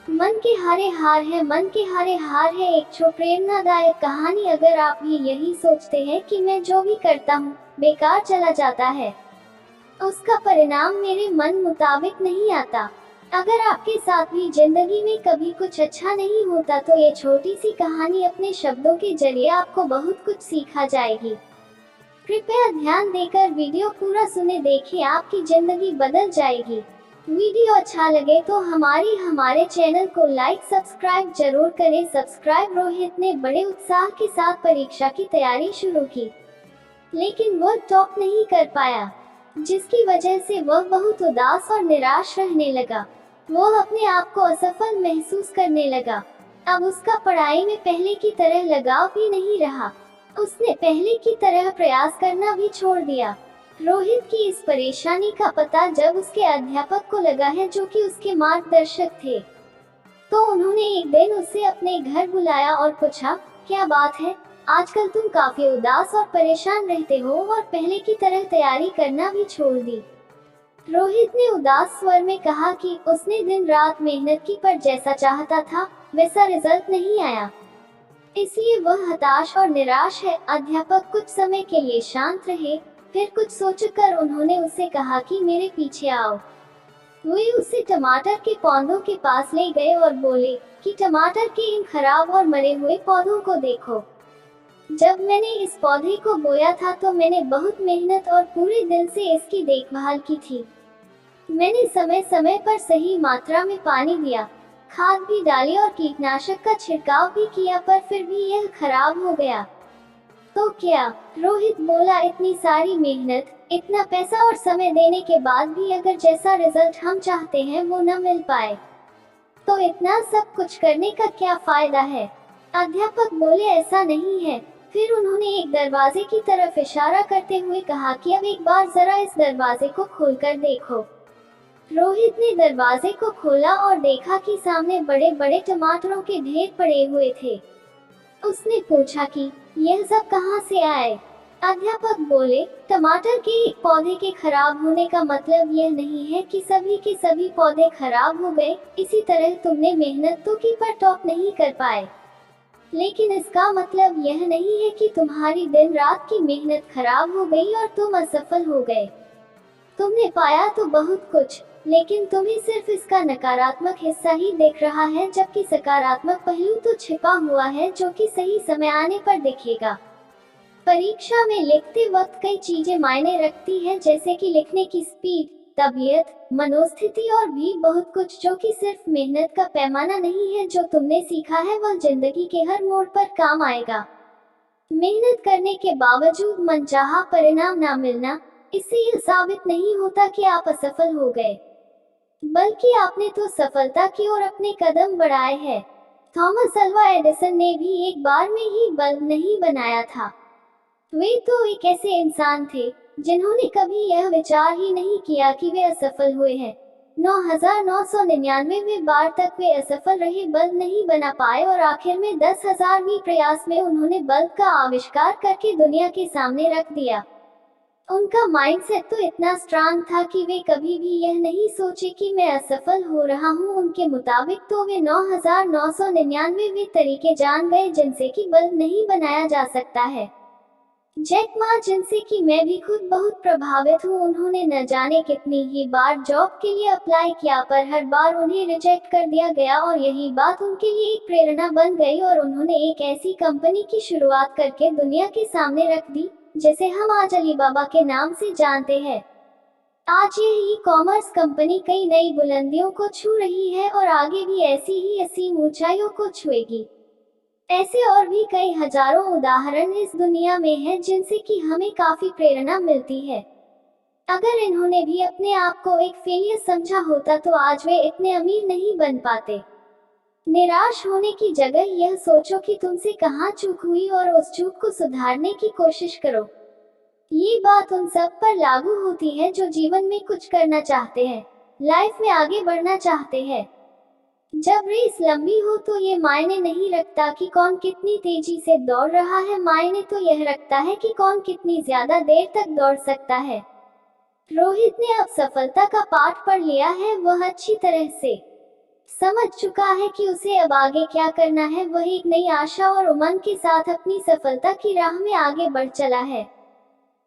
मन के हारे हार है, मन के हारे हार है एक प्रेरणादायक कहानी। अगर आप भी यही सोचते हैं कि मैं जो भी करता हूँ बेकार चला जाता है, उसका परिणाम मेरे मन मुताबिक नहीं आता। अगर आपके साथ भी जिंदगी में कभी कुछ अच्छा नहीं होता तो ये छोटी सी कहानी अपने शब्दों के जरिए आपको बहुत कुछ सिखा जाएगी। कृपया ध्यान देकर वीडियो पूरा सुने, देखिए आपकी जिंदगी बदल जाएगी। वीडियो अच्छा लगे तो हमारे चैनल को लाइक सब्सक्राइब जरूर करें। सब्सक्राइब। रोहित ने बड़े उत्साह के साथ परीक्षा की तैयारी शुरू की, लेकिन वह टॉप नहीं कर पाया, जिसकी वजह से वह बहुत उदास और निराश रहने लगा। वह अपने आप को असफल महसूस करने लगा। अब उसका पढ़ाई में पहले की तरह लगाव भी नहीं रहा। उसने पहले की तरह प्रयास करना भी छोड़ दिया। रोहित की इस परेशानी का पता जब उसके अध्यापक को लगा है, जो कि उसके मार्गदर्शक थे, तो उन्होंने एक दिन उसे अपने घर बुलाया और पूछा, क्या बात है, आजकल तुम काफी उदास और परेशान रहते हो और पहले की तरह तैयारी करना भी छोड़ दी। रोहित ने उदास स्वर में कहा कि उसने दिन रात मेहनत की, पर जैसा चाहता था वैसा रिजल्ट नहीं आया, इसलिए वह हताश और निराश है। अध्यापक कुछ समय के लिए शांत रहे, फिर कुछ सोचकर उन्होंने उसे कहा कि मेरे पीछे आओ। वे उसे टमाटर के पौधों के पास ले गए और बोले कि टमाटर के इन खराब और मरे हुए पौधों को देखो। जब मैंने इस पौधे को बोया था तो मैंने बहुत मेहनत और पूरे दिल से इसकी देखभाल की थी। मैंने समय समय पर सही मात्रा में पानी दिया, खाद भी डाली और कीटनाशक का छिड़काव भी किया, पर फिर भी यह खराब हो गया। तो क्या? रोहित बोला, इतनी सारी मेहनत, इतना पैसा और समय देने के बाद भी अगर जैसा रिजल्ट हम चाहते हैं वो न मिल पाए, तो इतना सब कुछ करने का क्या फायदा है? अध्यापक बोले, ऐसा नहीं है। फिर उन्होंने एक दरवाजे की तरफ इशारा करते हुए कहा कि अब एक बार जरा इस दरवाजे को खोलकर देखो। रोहित ने दरवाजे को खोला और देखा कि सामने बड़े बड़े टमाटरों के ढेर पड़े हुए थे। उसने पूछा कि यह सब कहां से आए? अध्यापक बोले, टमाटर के एक पौधे के खराब होने का मतलब यह नहीं है कि सभी के सभी पौधे खराब हो गए। इसी तरह तुमने मेहनत तो की पर टॉप नहीं कर पाए, लेकिन इसका मतलब यह नहीं है कि तुम्हारी दिन रात की मेहनत खराब हो गई और तुम असफल हो गए। तुमने पाया तो बहुत कुछ, लेकिन तुम्हें सिर्फ इसका नकारात्मक हिस्सा ही दिख रहा है, जबकि सकारात्मक पहलू तो छिपा हुआ है जो कि सही समय आने पर दिखेगा। परीक्षा में लिखते वक्त कई चीजें मायने रखती है, जैसे कि लिखने की स्पीड, तबीयत, मनोस्थिति और भी बहुत कुछ, जो कि सिर्फ मेहनत का पैमाना नहीं है। जो तुमने सीखा है वह जिंदगी के हर मोड़ पर काम आएगा। मेहनत करने के बावजूद मनचाहा परिणाम ना मिलना, इससे यह साबित नहीं होता कि आप असफल हो गए, बल्कि आपने तो सफलता की ओर अपने कदम बढ़ाए हैं। थॉमस अल्वा एडिसन ने भी एक बार में ही बल्ब नहीं बनाया था। वे तो एक ऐसे इंसान थे जिन्होंने कभी यह विचार ही नहीं किया कि वे असफल हुए हैं। 9,999 बार तक वे असफल रहे, बल्ब नहीं बना पाए, और आखिर में 10,000वीं प्रयास में उन्होंने बल्ब का आविष्कार करके दुनिया के सामने रख दिया। उनका माइंडसेट तो इतना स्ट्रांग था कि वे कभी भी यह नहीं सोचे कि मैं असफल हो रहा हूँ। उनके मुताबिक तो वे 9,999 वे तरीके जान गए जिनसे कि बल्ब नहीं बनाया जा सकता है। जैक मा, जिनसे कि मैं भी खुद बहुत प्रभावित हूँ, उन्होंने न जाने कितनी ही बार जॉब के लिए अप्लाई किया, पर हर बार उन्हें रिजेक्ट कर दिया गया, और यही बात उनके लिए एक प्रेरणा बन गई और उन्होंने एक ऐसी कंपनी की शुरुआत करके दुनिया के सामने रख दी, जिसे हम आज अलीबाबा के नाम से जानते हैं। आज यह ई कॉमर्स कंपनी कई नई बुलंदियों को छू रही है और आगे भी ऐसी ही असीम ऊंचाइयों को छुएगी। ऐसे और भी कई हजारों उदाहरण इस दुनिया में हैं जिनसे कि हमें काफी प्रेरणा मिलती है। अगर इन्होंने भी अपने आप को एक फेलियर समझा होता तो आज वे इतने अमीर नहीं बन पाते। निराश होने की जगह यह सोचो कि तुमसे कहाँ चूक हुई और उस चूक को सुधारने की कोशिश करो। ये बात उन सब पर लागू होती है जो जीवन में कुछ करना चाहते हैं, लाइफ में आगे बढ़ना चाहते हैं। जब रेस लंबी हो तो ये मायने नहीं रखता कि कौन कितनी तेजी से दौड़ रहा है, मायने तो यह रखता है कि कौन कितनी ज्यादा देर तक दौड़ सकता है। रोहित ने अब सफलता का पाठ पढ़ लिया है, वह अच्छी तरह से समझ चुका है कि उसे अब आगे क्या करना है। वह एक नई आशा और उमंग के साथ अपनी सफलता की राह में आगे बढ़ चला है।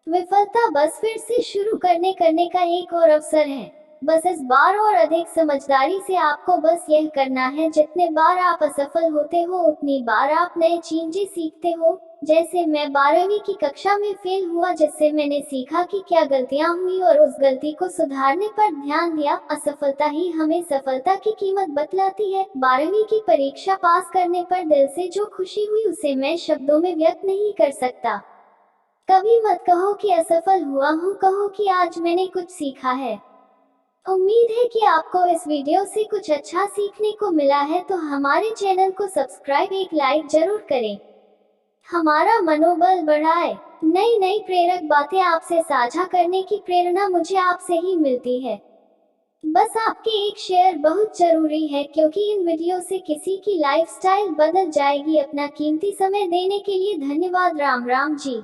विफलता बस फिर से शुरू करने का एक और अवसर है। बस इस बार और अधिक समझदारी से आपको बस यह करना है, जितने बार आप असफल होते हो उतनी बार आप नए चीजें सीखते हो। जैसे मैं 12वीं की कक्षा में फेल हुआ, जिससे मैंने सीखा कि क्या गलतियां हुई और उस गलती को सुधारने पर ध्यान दिया। असफलता ही हमें सफलता की कीमत बतलाती है। 12वीं की परीक्षा पास करने पर दिल से जो खुशी हुई उसे मैं शब्दों में व्यक्त नहीं कर सकता। कभी मत कहो कि असफल हुआ हूँ, कहो कि आज मैंने कुछ सीखा है। उम्मीद है कि आपको इस वीडियो से कुछ अच्छा सीखने को मिला है, तो हमारे चैनल को सब्सक्राइब, एक लाइक जरूर करें। हमारा मनोबल बढ़ाए। नई नई प्रेरक बातें आपसे साझा करने की प्रेरणा मुझे आपसे ही मिलती है। बस आपके एक शेयर बहुत जरूरी है, क्योंकि इन वीडियो से किसी की लाइफस्टाइल बदल जाएगी। अपना कीमती समय देने के लिए धन्यवाद। राम राम जी।